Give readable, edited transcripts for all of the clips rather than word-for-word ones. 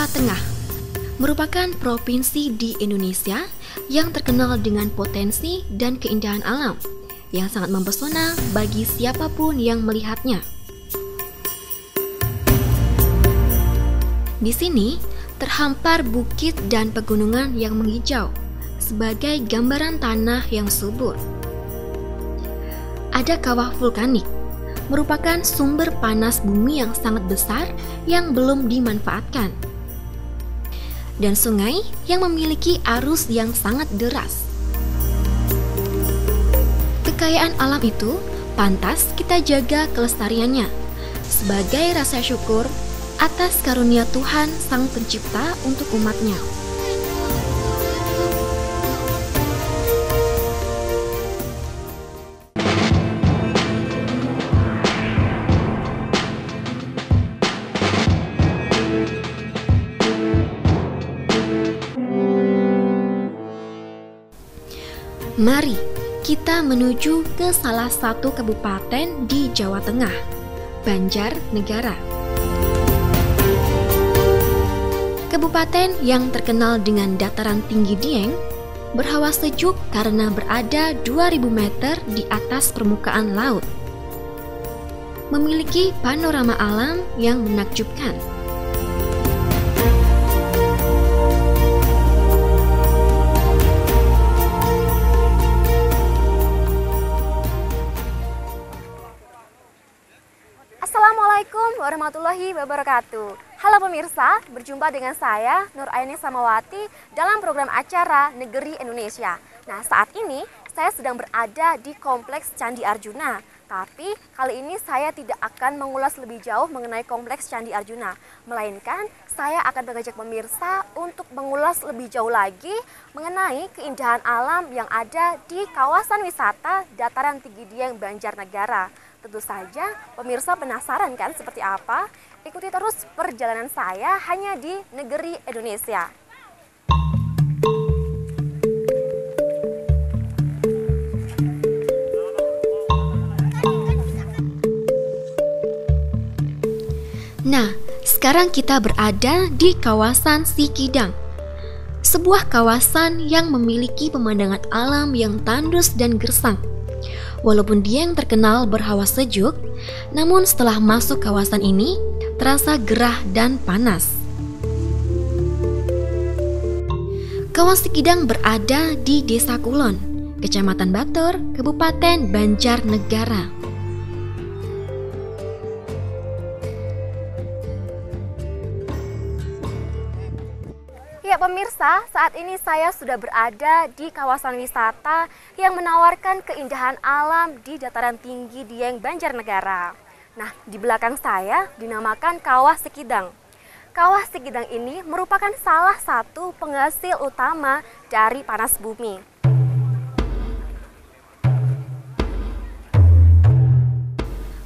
Jawa Tengah merupakan provinsi di Indonesia yang terkenal dengan potensi dan keindahan alam yang sangat mempesona bagi siapapun yang melihatnya. Di sini terhampar bukit dan pegunungan yang menghijau sebagai gambaran tanah yang subur. Ada kawah vulkanik, merupakan sumber panas bumi yang sangat besar yang belum dimanfaatkan. Dan sungai yang memiliki arus yang sangat deras. Kekayaan alam itu pantas kita jaga kelestariannya sebagai rasa syukur atas karunia Tuhan Sang Pencipta untuk umatnya. Mari kita menuju ke salah satu kabupaten di Jawa Tengah, Banjarnegara. Kabupaten yang terkenal dengan dataran tinggi Dieng, berhawa sejuk karena berada 2000 meter di atas permukaan laut. Memiliki panorama alam yang menakjubkan. Assalamualaikum warahmatullahi wabarakatuh. Halo pemirsa, berjumpa dengan saya Nur Aini Samawati dalam program acara Negeri Indonesia. Nah, saat ini saya sedang berada di Kompleks Candi Arjuna. Tapi kali ini saya tidak akan mengulas lebih jauh mengenai Kompleks Candi Arjuna, melainkan saya akan mengajak pemirsa untuk mengulas lebih jauh lagi mengenai keindahan alam yang ada di kawasan wisata Dataran Tinggi Dieng, Banjarnegara. Tentu saja pemirsa penasaran kan seperti apa? Ikuti terus perjalanan saya hanya di Negeri Indonesia. Nah, sekarang kita berada di kawasan Sikidang, sebuah kawasan yang memiliki pemandangan alam yang tandus dan gersang. Walaupun Dieng terkenal berhawa sejuk, namun setelah masuk kawasan ini, terasa gerah dan panas. Kawasan Sikidang berada di Desa Kulon, Kecamatan Batur, Kabupaten Banjarnegara. Ya pemirsa, saat ini saya sudah berada di kawasan wisata yang menawarkan keindahan alam di dataran tinggi Dieng, Banjarnegara. Nah, di belakang saya dinamakan Kawah Sikidang. Kawah Sikidang ini merupakan salah satu penghasil utama dari panas bumi.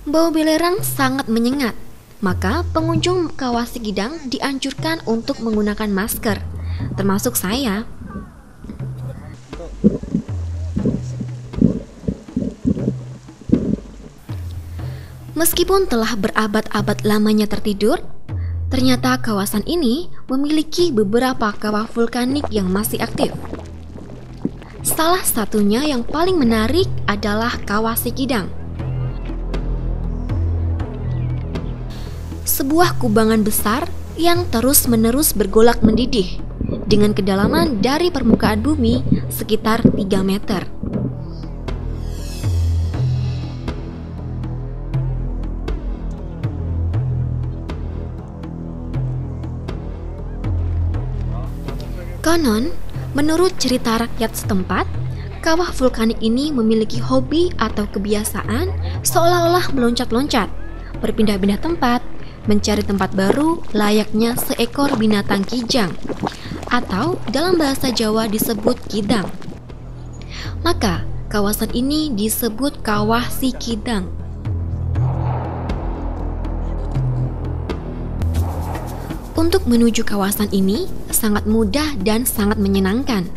Bau belerang sangat menyengat, maka pengunjung Kawah Sikidang dianjurkan untuk menggunakan masker, termasuk saya. Meskipun telah berabad-abad lamanya tertidur, ternyata kawasan ini memiliki beberapa kawah vulkanik yang masih aktif. Salah satunya yang paling menarik adalah Kawah Sikidang. Sebuah kubangan besar yang terus-menerus bergolak mendidih dengan kedalaman dari permukaan bumi sekitar 3 meter. Konon, menurut cerita rakyat setempat, kawah vulkanik ini memiliki hobi atau kebiasaan seolah-olah meloncat-loncat, berpindah-pindah tempat, mencari tempat baru layaknya seekor binatang kijang, atau dalam bahasa Jawa disebut kidang. Maka, kawasan ini disebut Kawah Sikidang. Untuk menuju kawasan ini sangat mudah dan sangat menyenangkan.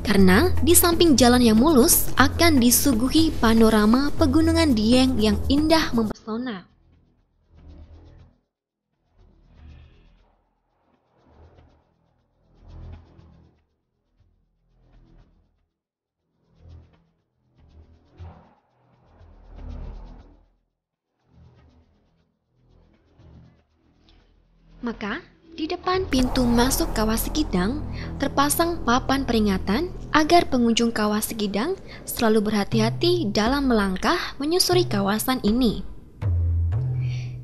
Karena di samping jalan yang mulus akan disuguhi panorama pegunungan Dieng yang indah mempesona. Maka, di depan pintu masuk Kawah Sikidang terpasang papan peringatan agar pengunjung Kawah Sikidang selalu berhati-hati dalam melangkah menyusuri kawasan ini.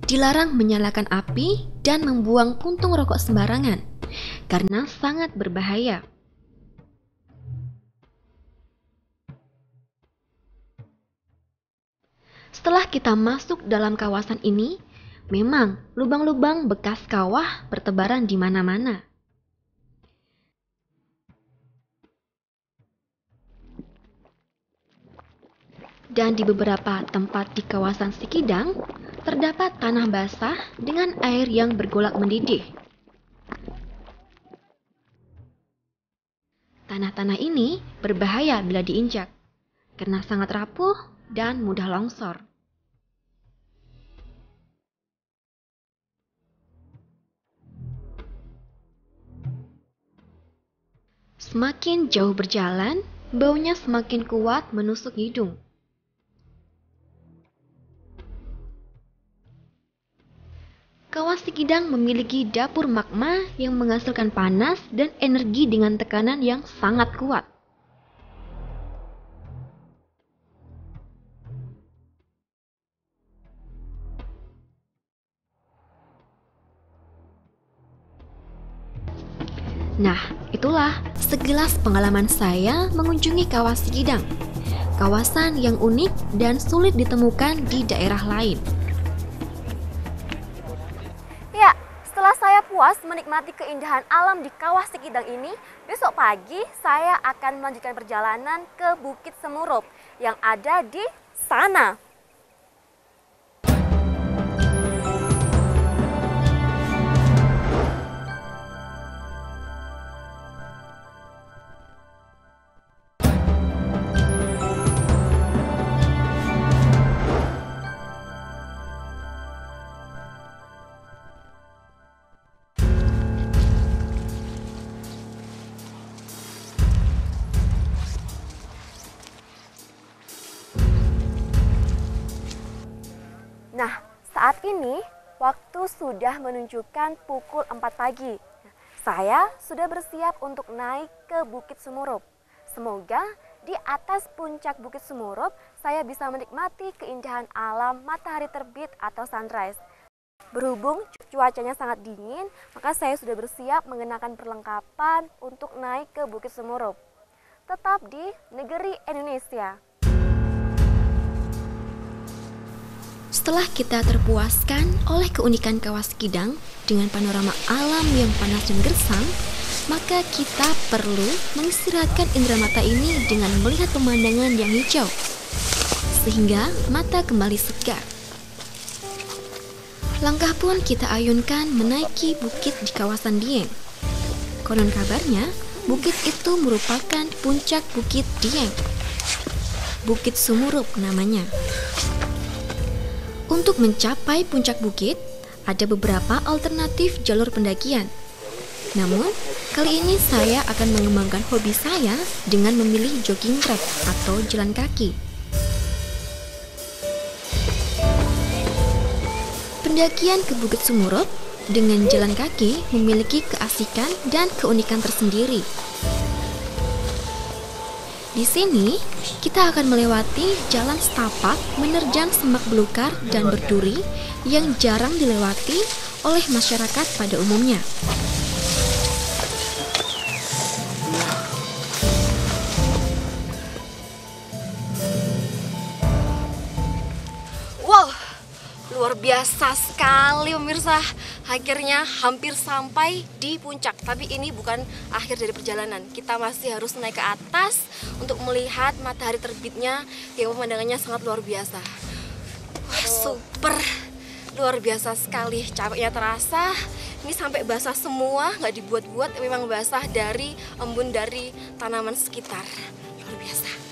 Dilarang menyalakan api dan membuang puntung rokok sembarangan karena sangat berbahaya. Setelah kita masuk dalam kawasan ini, memang lubang-lubang bekas kawah bertebaran di mana-mana. Dan di beberapa tempat di kawasan Sikidang, terdapat tanah basah dengan air yang bergolak mendidih. Tanah-tanah ini berbahaya bila diinjak, karena sangat rapuh dan mudah longsor. Semakin jauh berjalan, baunya semakin kuat menusuk hidung. Kawah Sikidang memiliki dapur magma yang menghasilkan panas dan energi dengan tekanan yang sangat kuat. Nah, itulah sekilas pengalaman saya mengunjungi Kawah Sikidang, kawasan yang unik dan sulit ditemukan di daerah lain. Ya, setelah saya puas menikmati keindahan alam di Kawah Sikidang ini, besok pagi saya akan melanjutkan perjalanan ke Bukit Semurup yang ada di sana. Nah, saat ini waktu sudah menunjukkan pukul 4 pagi. Saya sudah bersiap untuk naik ke Bukit Semurup. Semoga di atas puncak Bukit Semurup saya bisa menikmati keindahan alam matahari terbit atau sunrise. Berhubung cuacanya sangat dingin, maka saya sudah bersiap mengenakan perlengkapan untuk naik ke Bukit Semurup. Tetap di negeri Indonesia. Setelah kita terpuaskan oleh keunikan Kawah Sikidang dengan panorama alam yang panas dan gersang, maka kita perlu mengistirahatkan indera mata ini dengan melihat pemandangan yang hijau, sehingga mata kembali segar. Langkah pun kita ayunkan menaiki bukit di kawasan Dieng. Konon kabarnya, bukit itu merupakan puncak Bukit Dieng. Bukit Semurup namanya. Untuk mencapai puncak bukit, ada beberapa alternatif jalur pendakian. Namun, kali ini saya akan mengembangkan hobi saya dengan memilih jogging track atau jalan kaki. Pendakian ke Bukit Semurup dengan jalan kaki memiliki keasikan dan keunikan tersendiri. Di sini, kita akan melewati jalan setapak menerjang semak belukar dan berduri yang jarang dilewati oleh masyarakat pada umumnya. Wow, luar biasa sekali pemirsa. Akhirnya hampir sampai di puncak. Tapi ini bukan akhir dari perjalanan. Kita masih harus naik ke atas untuk melihat matahari terbitnya yang pemandangannya sangat luar biasa. Wah, super. Luar biasa sekali. Capeknya terasa. Ini sampai basah semua, nggak dibuat-buat. Memang basah dari embun dari tanaman sekitar. Luar biasa.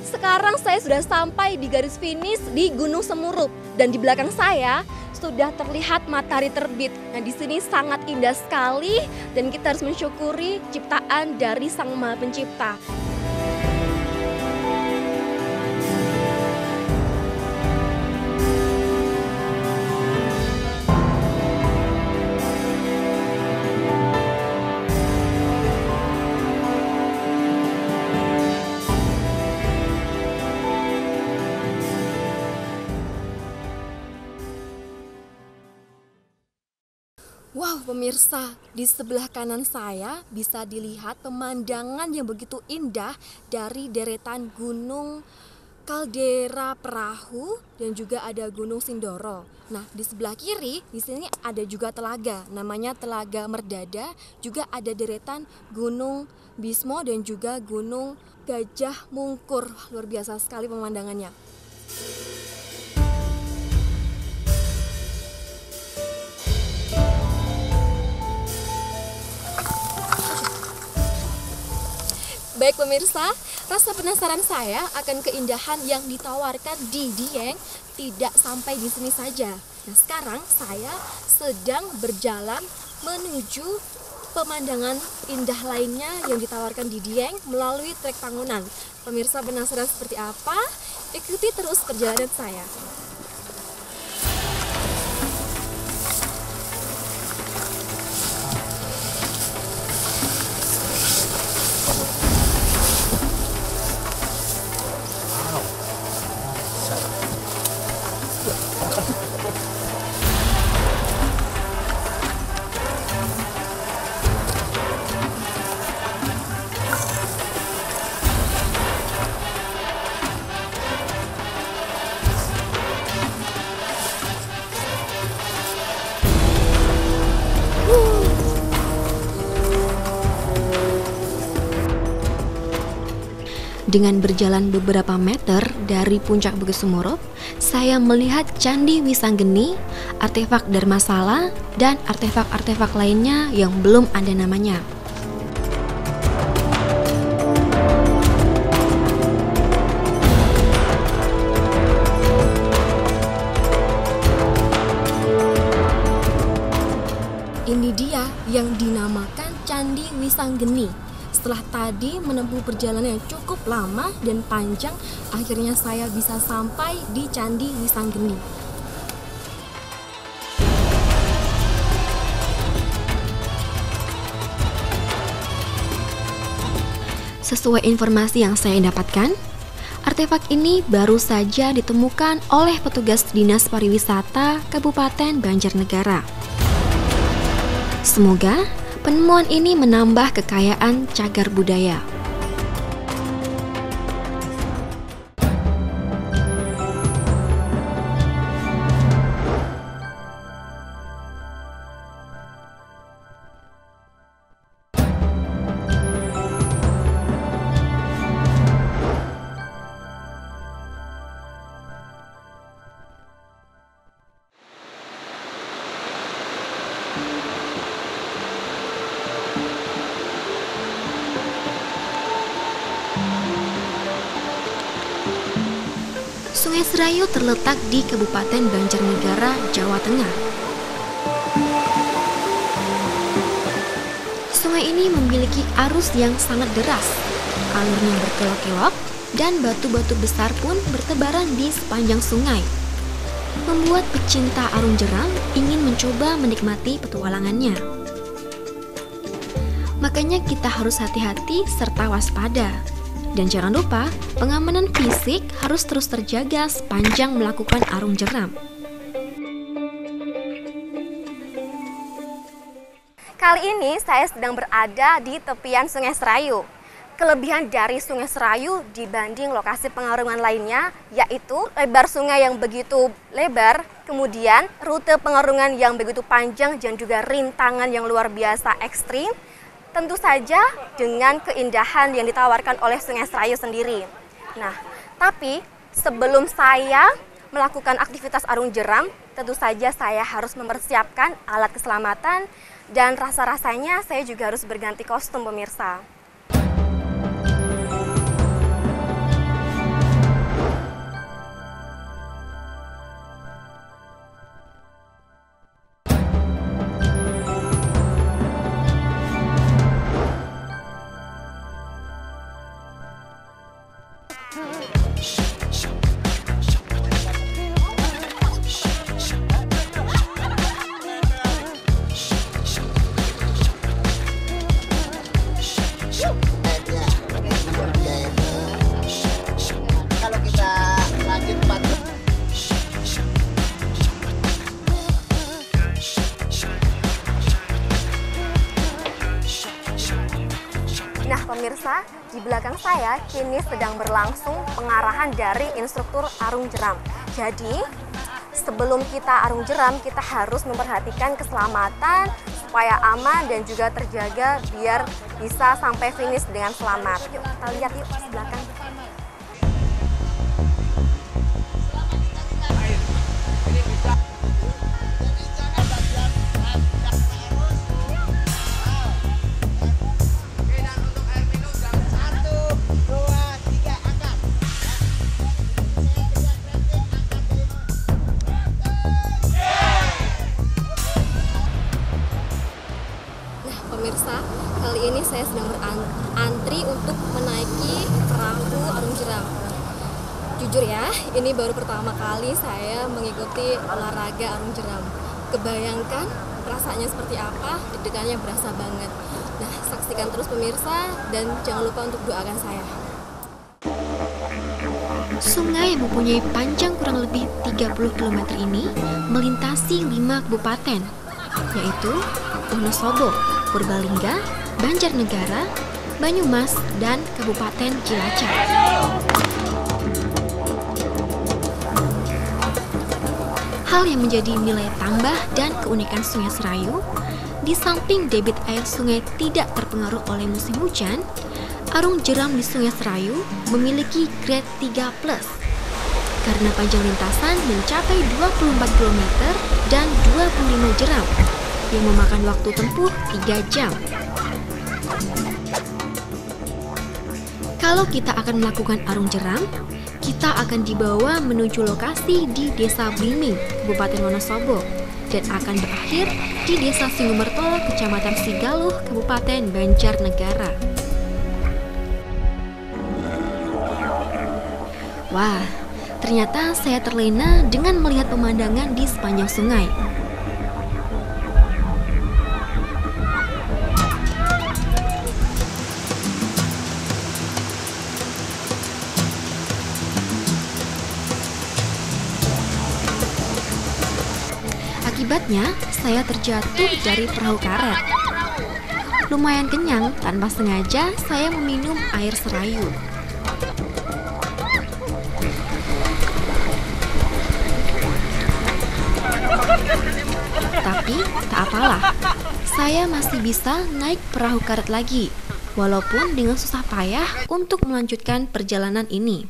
Sekarang saya sudah sampai di garis finish di Gunung Semurup dan di belakang saya sudah terlihat matahari terbit. Nah, di sini sangat indah sekali dan kita harus mensyukuri ciptaan dari Sang Maha Pencipta. Wow pemirsa, di sebelah kanan saya bisa dilihat pemandangan yang begitu indah dari deretan gunung Kaldera Perahu dan juga ada Gunung Sindoro. Nah, di sebelah kiri di sini ada juga telaga, namanya Telaga Merdada, juga ada deretan Gunung Bismo dan juga Gunung Gajah Mungkur. Luar biasa sekali pemandangannya. Baik pemirsa, rasa penasaran saya akan keindahan yang ditawarkan di Dieng tidak sampai di sini saja. Nah, sekarang saya sedang berjalan menuju pemandangan indah lainnya yang ditawarkan di Dieng melalui trek Pangunan. Pemirsa penasaran seperti apa? Ikuti terus perjalanan saya. Dengan berjalan beberapa meter dari puncak Bukit Semurup, saya melihat Candi Wisanggeni, artefak Dharmasala, dan artefak-artefak lainnya yang belum ada namanya. Ini dia yang dinamakan Candi Wisanggeni. Setelah tadi menempuh perjalanan yang cukup lama dan panjang, akhirnya saya bisa sampai di Candi Wisanggeni. Sesuai informasi yang saya dapatkan, artefak ini baru saja ditemukan oleh petugas Dinas Pariwisata Kabupaten Banjarnegara. Semoga penemuan ini menambah kekayaan cagar budaya. Sungai Serayu terletak di Kabupaten Banjarnegara, Jawa Tengah. Sungai ini memiliki arus yang sangat deras, alurnya berkelok-kelok, dan batu-batu besar pun bertebaran di sepanjang sungai, membuat pecinta arung jeram ingin mencoba menikmati petualangannya. Makanya kita harus hati-hati serta waspada. Dan jangan lupa, pengamanan fisik harus terus terjaga sepanjang melakukan arung jeram. Kali ini saya sedang berada di tepian Sungai Serayu. Kelebihan dari Sungai Serayu dibanding lokasi pengarungan lainnya, yaitu lebar sungai yang begitu lebar, kemudian rute pengarungan yang begitu panjang dan juga rintangan yang luar biasa ekstrim, tentu saja dengan keindahan yang ditawarkan oleh Sungai Serayu sendiri. Nah, tapi sebelum saya melakukan aktivitas arung jeram, tentu saja saya harus mempersiapkan alat keselamatan dan rasa-rasanya saya juga harus berganti kostum pemirsa. Nah pemirsa, di belakang saya kini sedang berlangsung pengarahan dari instruktur arung jeram. Jadi sebelum kita arung jeram, kita harus memperhatikan keselamatan supaya aman dan juga terjaga biar bisa sampai finish dengan selamat. Yuk kita lihat yuk di belakang. Pemirsa, kali ini saya sedang berantri untuk menaiki perahu arung jeram. Jujur ya, ini baru pertama kali saya mengikuti olahraga arung jeram. Kebayangkan rasanya seperti apa, deg-degannya berasa banget. Nah, saksikan terus pemirsa dan jangan lupa untuk doakan saya. Sungai yang mempunyai panjang kurang lebih 30 km ini melintasi 5 kabupaten, yaitu Wonosobo, Purbalingga, Banjarnegara, Banyumas, dan Kabupaten Cilacap. Hal yang menjadi nilai tambah dan keunikan Sungai Serayu, di samping debit air sungai tidak terpengaruh oleh musim hujan, arung jeram di Sungai Serayu memiliki grade 3+, karena panjang lintasan mencapai 24 km dan 25 jeram, yang memakan waktu tempuh 3 jam. Kalau kita akan melakukan arung jeram, kita akan dibawa menuju lokasi di Desa Bliming, Kabupaten Wonosobo, dan akan berakhir di Desa Singumerto, Kecamatan Sigaluh, Kabupaten Banjarnegara. Wah, ternyata saya terlena dengan melihat pemandangan di sepanjang sungai. Akibatnya, saya terjatuh dari perahu karet. Lumayan kenyang, tanpa sengaja saya meminum air serayu. Tapi, tak apalah. Saya masih bisa naik perahu karet lagi, walaupun dengan susah payah untuk melanjutkan perjalanan ini.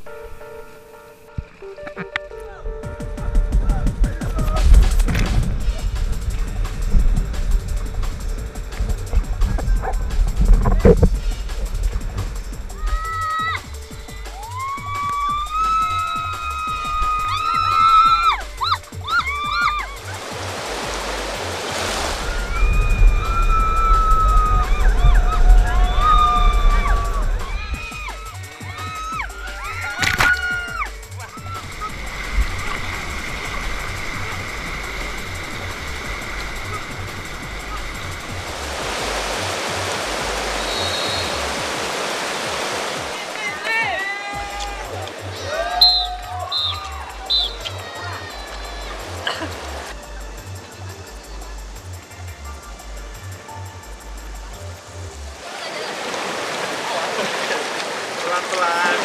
Pelan-pelan.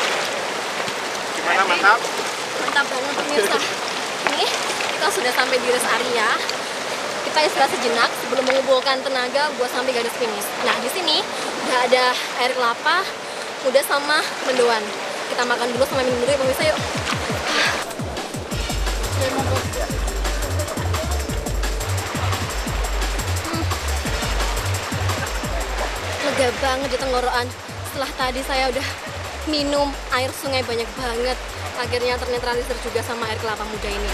Gimana, mantap? Mantap banget pemirsa. Nih, kita sudah sampai di rest area. Kita istirahat sejenak sebelum mengumpulkan tenaga buat sampai garis finish. Nah, di sini udah ada air kelapa, muda sama mendoan. Kita makan dulu sama minum dulu ya pemirsa, yuk. Lega banget di tenggorokan. Setelah tadi saya udah minum air sungai banyak banget, akhirnya ternetralisir juga sama air kelapa muda ini.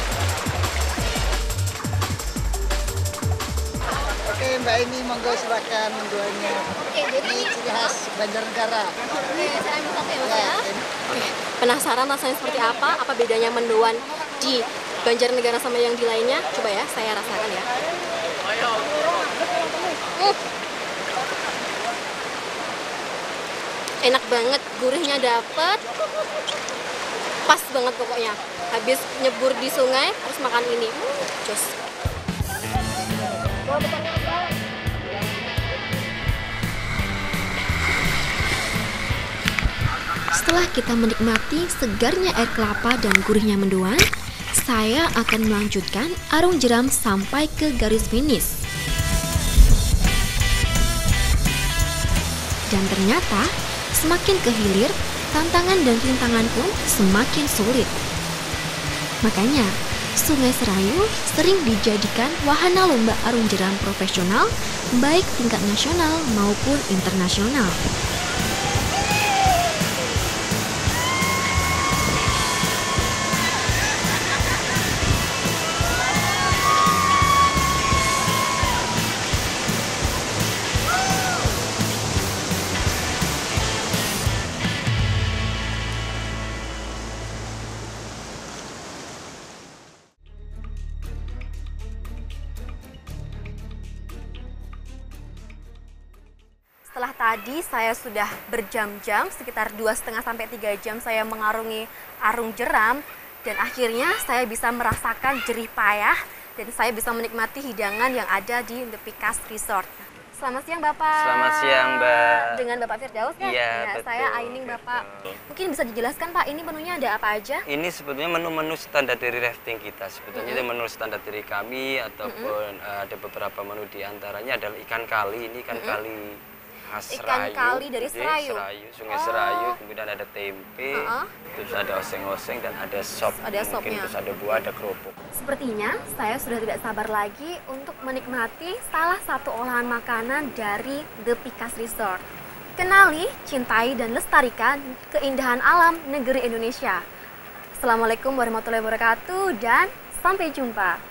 Oke Mbak, ini monggo silakan mendoanya. Oke, jadi Ini ciri khas Banjarnegara. oke, saya ambil satu ya Mas Ya, ya. ini. Oke, penasaran rasanya seperti apa? Apa bedanya mendoan di Banjarnegara sama yang di lainnya? Coba ya, saya rasakan ya. Enak banget, gurihnya dapet, pas banget pokoknya. Habis nyebur di sungai, harus makan ini. Jos. Setelah kita menikmati segarnya air kelapa dan gurihnya mendoan, saya akan melanjutkan arung jeram sampai ke garis finish. Dan ternyata, semakin ke hilir, tantangan dan rintangan pun semakin sulit. Makanya, Sungai Serayu sering dijadikan wahana lomba arung jeram profesional, baik tingkat nasional maupun internasional. Setelah tadi saya sudah berjam-jam, sekitar 2,5 sampai 3 jam saya mengarungi arung jeram, dan akhirnya saya bisa merasakan jerih payah dan saya bisa menikmati hidangan yang ada di The Picas Resort. Selamat siang Bapak. Selamat siang Mbak. Dengan Bapak Firdaus kan? Iya, Ya, betul. saya Aining Bapak. Betul. Mungkin bisa dijelaskan Pak, ini menunya ada apa aja? Ini sebetulnya menu-menu standar dari rafting kita. Sebetulnya itu menu standar dari kami ataupun ada beberapa menu di antaranya adalah ikan kali. Ini ikan kali khas Ikan Serayu. kali dari Jadi, Serayu? Sungai Serayu, kemudian ada tempe, terus ada oseng-oseng dan ada sop. Ada Mungkin sopnya. terus ada buah, ada kerupuk. Sepertinya saya sudah tidak sabar lagi untuk menikmati salah satu olahan makanan dari The Picas Resort. Kenali, cintai, dan lestarikan keindahan alam negeri Indonesia. Assalamualaikum warahmatullahi wabarakatuh dan sampai jumpa.